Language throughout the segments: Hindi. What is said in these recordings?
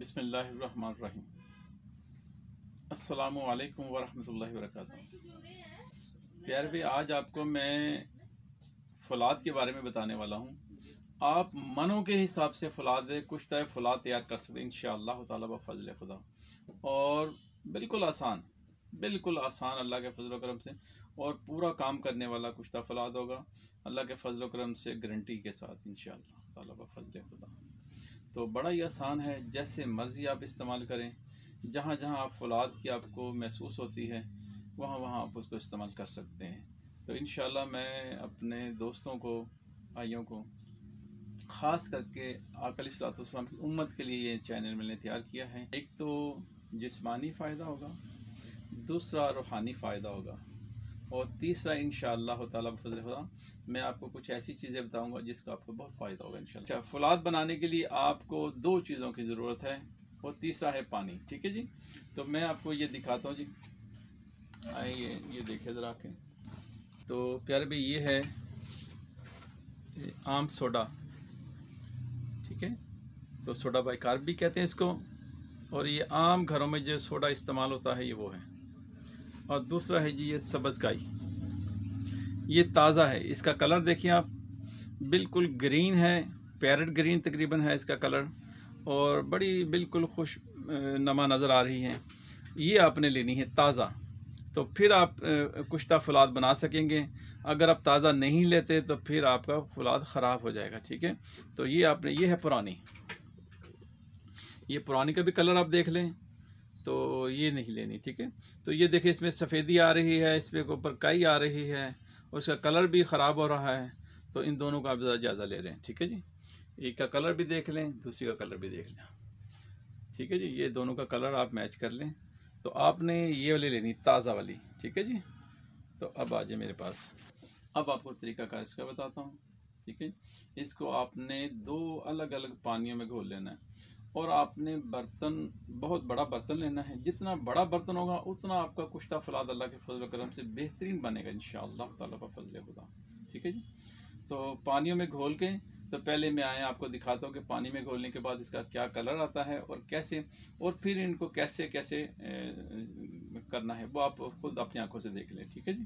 बिस्मिल्लाहिर्रहमानिर्रहीम। अस्सलामु अलैकुम वरहमतुल्लाहि वबरकातुहू। प्यारे भाई, आज आपको मैं फौलाद के बारे में बताने वाला हूँ। आप मनों के हिसाब से फौलाद कुछ तरह फौलाद तैयार कर सकते हैं इंशाअल्लाह ताला बफ़ज़्ल खुदा। और बिल्कुल आसान अल्लाह के फजल करम से, और पूरा काम करने वाला कुश्ता फौलाद होगा अल्लाह के फजल करम से, गारंटी के साथ इंशाअल्लाह ताला बफ़ज़्ल खुदा। तो बड़ा ही आसान है, जैसे मर्ज़ी आप इस्तेमाल करें। जहाँ जहाँ आप फौलाद की आपको महसूस होती है वहाँ वहाँ आप उसको इस्तेमाल कर सकते हैं। तो इंशाअल्लाह मैं अपने दोस्तों को, भाइयों को, ख़ास करके आका अलैहिस्सलाम की उम्मत के लिए ये चैनल मैंने तैयार किया है। एक तो जिस्मानी फ़ायदा होगा, दूसरा रूहानी फ़ायदा होगा, और तीसरा इंशाअल्लाह ताला बफ़ज़्ल खुदा मैं आपको कुछ ऐसी चीज़ें बताऊंगा जिसका आपको बहुत फ़ायदा होगा इंशाअल्लाह। अच्छा, फौलाद बनाने के लिए आपको दो चीज़ों की ज़रूरत है, और तीसरा है पानी। ठीक है जी। तो मैं आपको ये दिखाता हूँ जी। आइए ये देखिए ज़रा के। तो प्यारे भाई, ये है आम सोडा। ठीक है, तो सोडा बाइकार्ब भी कहते हैं इसको, और ये आम घरों में जो सोडा इस्तेमाल होता है ये वो है। और दूसरा है जी ये सब्ज़ काई, ये ताज़ा है। इसका कलर देखिए आप, बिल्कुल ग्रीन है, पैरेट ग्रीन तकरीबन है इसका कलर, और बड़ी बिल्कुल खुश नमा नज़र आ रही है। ये आपने लेनी है ताज़ा, तो फिर आप कुश्ता फौलाद बना सकेंगे। अगर आप ताज़ा नहीं लेते तो फिर आपका फौलाद ख़राब हो जाएगा। ठीक है, तो ये आपने, ये है पुरानी, ये पुरानी का भी कलर आप देख लें, तो ये नहीं लेनी। ठीक है, तो ये देखिए इसमें सफ़ेदी आ रही है, इस पर ऊपर काई आ रही है, और उसका कलर भी ख़राब हो रहा है। तो इन दोनों का आप ज़्यादा ले रहे हैं। ठीक है जी, एक का कलर भी देख लें, दूसरी का कलर भी देख लें। ठीक है जी, ये दोनों का कलर आप मैच कर लें। तो आपने ये वाली लेनी, ताज़ा वाली। ठीक है जी। तो अब आ जाए मेरे पास, अब आपको तरीक़ाकार इसका बताता हूँ। ठीक है, इसको आपने दो अलग अलग पानियों में घोल लेना है, और आपने बर्तन, बहुत बड़ा बर्तन लेना है। जितना बड़ा बर्तन होगा उतना आपका कुश्ता फौलाद अल्लाह के फजल करम से बेहतरीन बनेगा इंशाअल्लाह ताला बफ़ज़्ल खुदा। ठीक है जी। तो पानियों में घोल के, तो पहले मैं आपको दिखाता हूँ कि पानी में घोलने के बाद इसका क्या कलर आता है और कैसे, और फिर इनको कैसे कैसे करना है वो आप खुद अपनी आंखों से देख लें। ठीक है जी।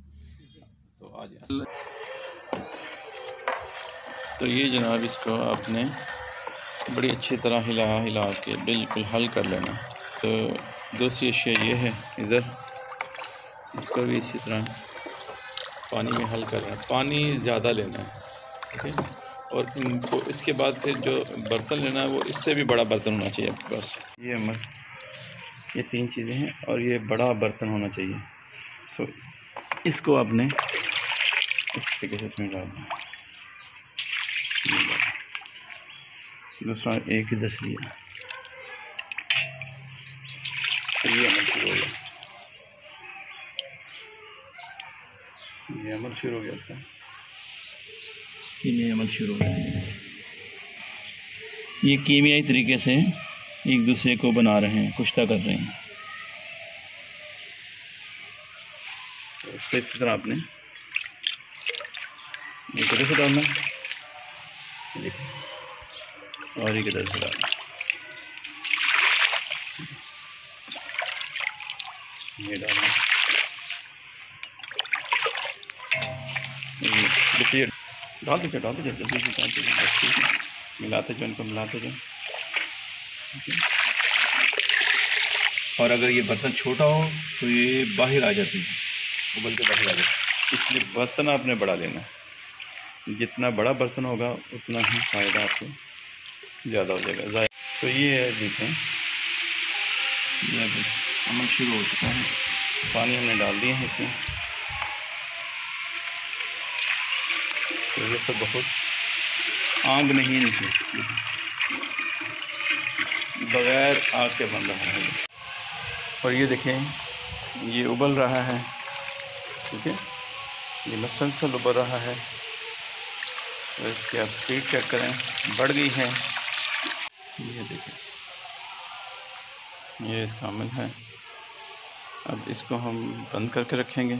तो आज तो ये जनाब, इसको आपने बड़ी अच्छी तरह हिला के बिल्कुल हल कर लेना। तो दूसरी अशिया ये है, इधर इसको भी इसी तरह पानी में हल करना है, पानी ज़्यादा लेना है। ठीक है, और इनको इसके बाद फिर जो बर्तन लेना है वो इससे भी बड़ा बर्तन होना चाहिए आपके पास। ये तीन चीज़ें हैं, और ये बड़ा बर्तन होना चाहिए। तो इसको आपने इस तरीके से इसमें डालना है। दूसरा एक ही 10 लिया, ये अमल शुरू हो गया, ये अमल शुरू हो गया इसका, ये अमल शुरू हो गया। ये कीमियाई तरीके से एक दूसरे को बना रहे हैं, कुश्ता कर रहे हैं। तो इसी तरह आपने एक तरह से डालना, और एक तरह से डालना, ये डालना, देखिए डाल दीजिए जल्दी से डाल दीजिए, मिलाते जाओ इनको, मिलाते जाओ। और अगर ये बर्तन छोटा हो तो ये बाहर आ जाती है, उबल के बाहर आ जाती है, इसलिए बर्तन आपने बड़ा लेना है। जितना बड़ा बर्तन होगा उतना ही फ़ायदा आपको ज़्यादा हो जाएगा। तो ये है, देखें ये अमल शुरू हो चुका है, पानी हमने डाल दिए हैं इसमें। तो ये तो बहुत आग नहीं निकली, बग़ैर आग के बन रहा है, और ये देखें ये उबल रहा है। ठीक है, ये मसलसल उबल रहा है। तो इसकी आप स्पीड चेक करें, बढ़ गई है। ये देखें, ये इसका अमल है। अब इसको हम बंद करके रखेंगे।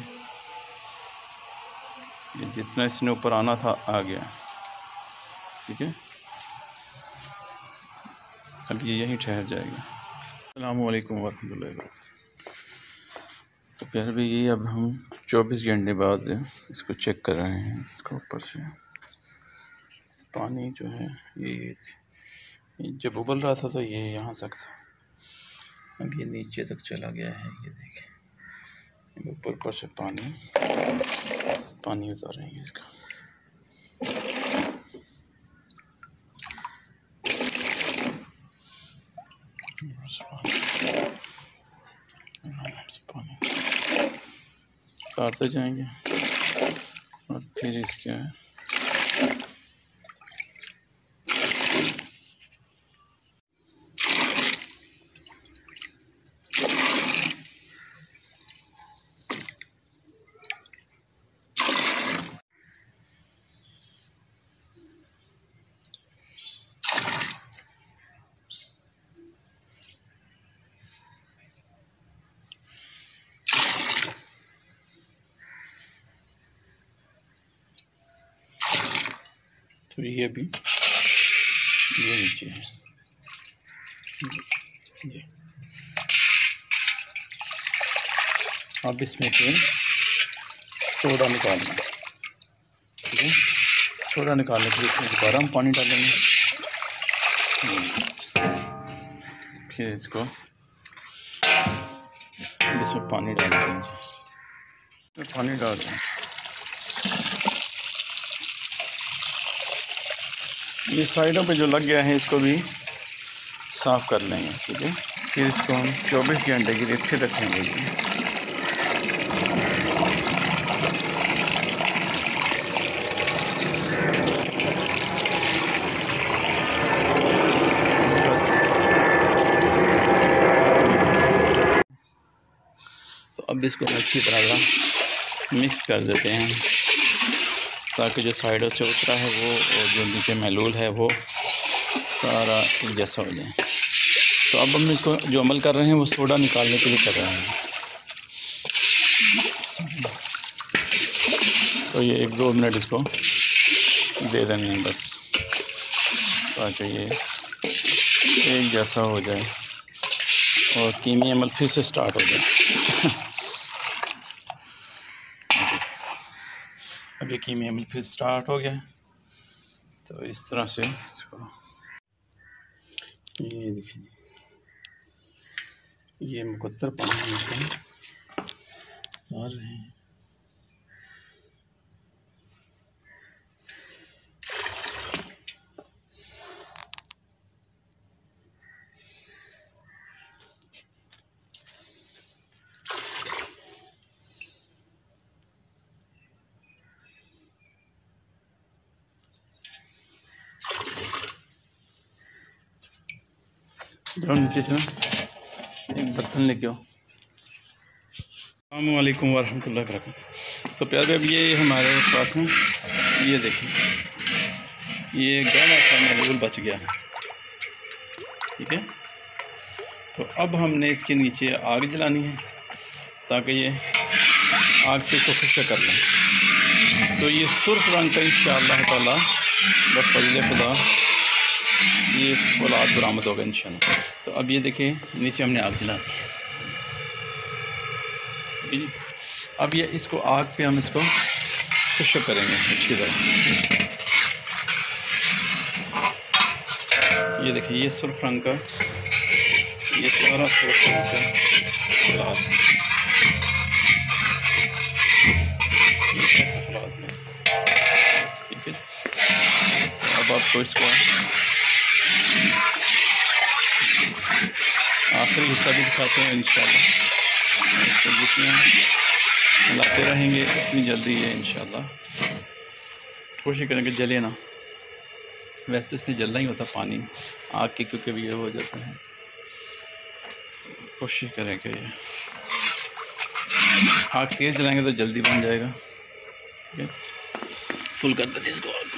ये जितना इसने ऊपर आना था आ गया। ठीक है, अब ये यहीं ठहर जाएगा। अस्सलामु अलैकुम वरहमतुल्लाहि वबरकातुहू। तो प्यार भी ये अब हम 24 घंटे बाद इसको चेक कर रहे हैं। इसको ऊपर से पानी जो है ये जब उबल रहा था तो ये यहाँ तक था, अब ये नीचे तक चला गया है। ये देखें ऊपर से पानी उतारेंगे इसका। काटते जाएंगे और फिर इसके तो ये भी ये नीचे है ये। अब इसमें से सोडा निकालना, ठीक है। सोडा निकालने के लिए इसमें दोबारा हम पानी डालेंगे, फिर इसको इसमें पानी डालते हैं। पानी डालते हैं, ये साइडों पे जो लग गया है इसको भी साफ़ कर लेंगे, ठीक है। फिर इसको हम 24 घंटे के लिए फिर रखेंगे। बस तो अब इसको अच्छी तरह मिक्स कर देते हैं ताकि जो साइडों से उतरा है वो और जो नीचे महलूल है वो सारा एक जैसा हो जाए। तो अब हम इसको जो अमल कर रहे हैं वो सोडा निकालने के लिए कर रहे हैं। तो ये 1-2 मिनट इसको दे देंगे हैं बस, ताकि ये एक जैसा हो जाए और कीमी अमल फिर से स्टार्ट हो जाए। अब ये कीमी अमल फिर स्टार्ट हो गया। तो इस तरह से इसको ये देखिए, ये मुकद्दर पानी आ रहे हैं। नीचे से एक बर्तन लेके आओ। अस्सलामु अलैकुम वरहमतुल्लाहि वबरकातुहू। तो प्यारे अब ये हमारे पास है, ये देखिए ये गाढ़ा सा महलूल बच गया है, ठीक है। तो अब हमने इसके नीचे आग जलानी है ताकि ये आग से इसको खुश्क कर लें। तो ये सुर्ख रंग का इंशाअल्लाह ताला बफ़ज़ल खुदा ये फौलाद बरामद होगा इंशाअल्लाह। तो अब ये देखिए नीचे हमने आग जला दी, ठीक है। अब ये इसको आग पे हम इसको खुश्क करेंगे अच्छी तरह। ये देखिए ये सुर्ख रंग का ये सारा सुर्ख रंग का फौलाद है, ठीक है। अब आपको इसको आखिरी हिस्सा भी दिखाते हैं इंशाअल्लाह। इसको जितना मिलाते रहेंगे उतनी जल्दी है इंशाअल्लाह। कोशिश करेंगे जले ना, वैसे तो इसलिए जलना ही होता पानी आग के, क्योंकि भी ये हो जाता है। कोशिश करें कि ये आग तेज़ जलाएंगे तो जल्दी बन जाएगा, ठीक है। फुल कर देते इसको आग को।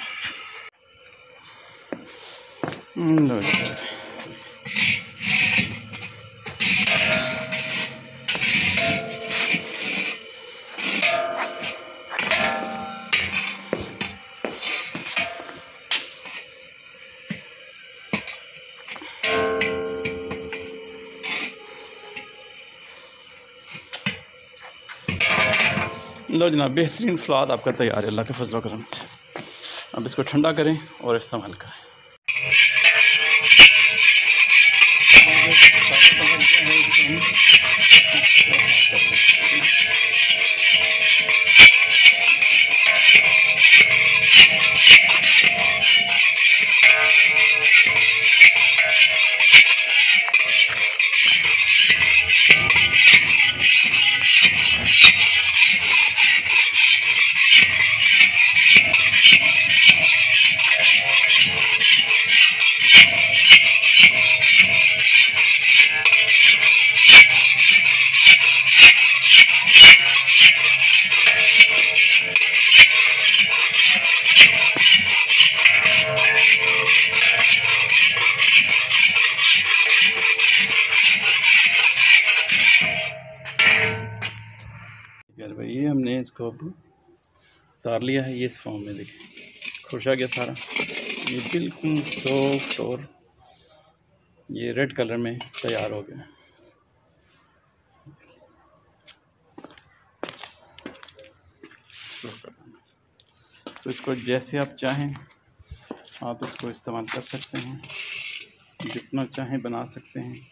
लो जनाब, बेहतरीन फलाद आपका तैयार है अल्लाह के फजल करम से। अब इसको ठंडा करें और इस्तेमाल करें। यार भाई, ये हमने इसको अब उतार लिया है। ये इस फॉर्म में देखिए खुश आ गया सारा। ये बिल्कुल सॉफ्ट और ये रेड कलर में तैयार हो गया। तो इसको जैसे आप चाहें आप इसको इस्तेमाल कर सकते हैं, जितना चाहें बना सकते हैं,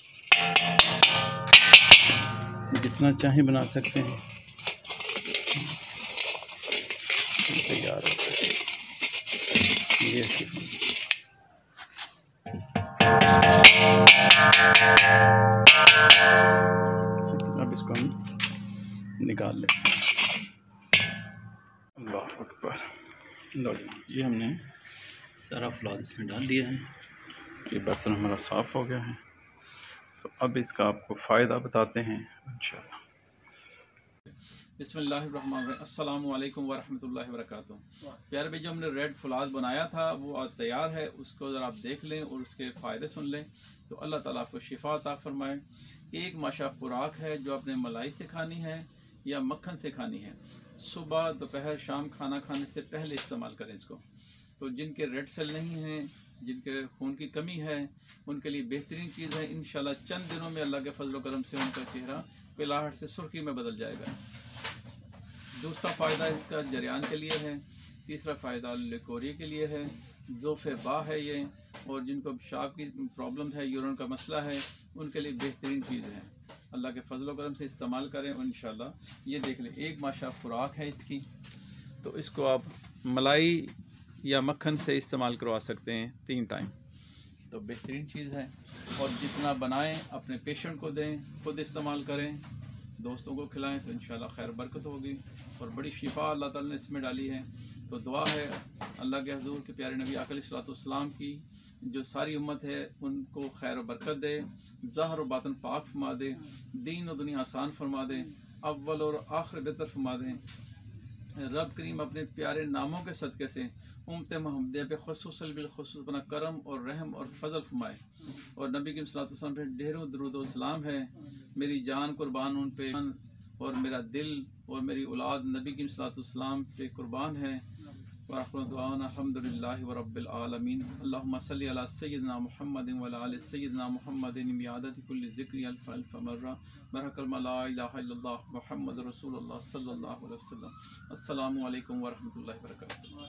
जितना चाहें बना सकते हैं। तैयार हो ये अब इसको हम निकाल लेते हैं। अल्लाह अकबर। लो ये हमने सारा फलाद इसमें डाल दिया है। ये बर्तन हमारा साफ़ हो गया है। तो अब इसका आपको फ़ायदा बताते हैं इंशाअल्लाह। बिस्मिल्लाहिर्रहमानिर्रहीम। अस्सलामु अलैकुम वरहमतुल्लाहि वबरकातुहू। प्यारे भाई, जो हमने रेड फलाद बनाया था वो आज तैयार है। उसको ज़रा आप देख लें और उसके फ़ायदे सुन लें तो अल्लाह ताला आपको शिफा अता फरमाए। एक माशा खुराक है जो आपने मलाई से खानी है या मक्खन से खानी है। सुबह दोपहर शाम खाना खाने से पहले इस्तेमाल करें इसको। तो जिनके रेड सेल नहीं हैं, जिनके खून की कमी है, उनके लिए बेहतरीन चीज़ है। इंशाल्लाह चंद दिनों में अल्लाह के फजल करम से उनका चेहरा पिलाहट से सुर्खी में बदल जाएगा। दूसरा फ़ायदा इसका जरियान के लिए है। तीसरा फ़ायदा लिकोरी के लिए है। ज़ोफ़े बा है ये, और जिनको पेशाब की प्रॉब्लम है, यूरिन का मसला है, उनके लिए बेहतरीन चीज़ है। अल्लाह के फजल करम से इस्तेमाल करें और इंशाल्लाह ये देख लें एक माशा खुराक है इसकी। तो इसको आप मलाई या मक्खन से इस्तेमाल करवा सकते हैं 3 टाइम। तो बेहतरीन चीज़ है। और जितना बनाएं अपने पेशेंट को दें, खुद इस्तेमाल करें, दोस्तों को खिलाएं तो इंशाल्लाह खैर बरकत होगी और बड़ी शिफा अल्लाह ताला ने इसमें डाली है। तो दुआ है अल्लाह के हजूर के प्यारे नबी अलैहिस्सलाम की जो सारी उम्मत है उनको खैर और बरकत दे, ज़ाहिर और बातिन पाक फरमा दे, दीन और दुनिया आसान फरमा दे, अव्वल और आखिर बेहतर फरमा दें। रब करीम अपने प्यारे नामों के सदक़े से उम्मत मुहम्मदिया पे खुसूसन बिलखुसूस अपना करम और रहम और फजल फरमाए। और नबी की सल्लल्लाहु अलैहि वसल्लम पे ढेरों दुरूद व सलाम है। मेरी जान कुर्बान उन पे और मेरा दिल और मेरी औलाद नबी की सल्लल्लाहु अलैहि वसल्लम पे कुर्बान है। अल्हम्दुलिल्लाहि व रब्बिल आलमीन। अल्लाहुम्मा सल्लि अला सय्यिदिना मुहम्मदिन व अला आलि सय्यिदिना मुहम्मदिन बिआदति कुल्लि ज़िक्रि अल्फ अल्फ मर्रा बरकल ला इलाहा इल्लल्लाह मुहम्मदुर रसूलुल्लाह सल्लल्लाहु अलैहि वसल्लम। अस्सलामु अलैकुम व रहमतुल्लाहि व बरकातुहू।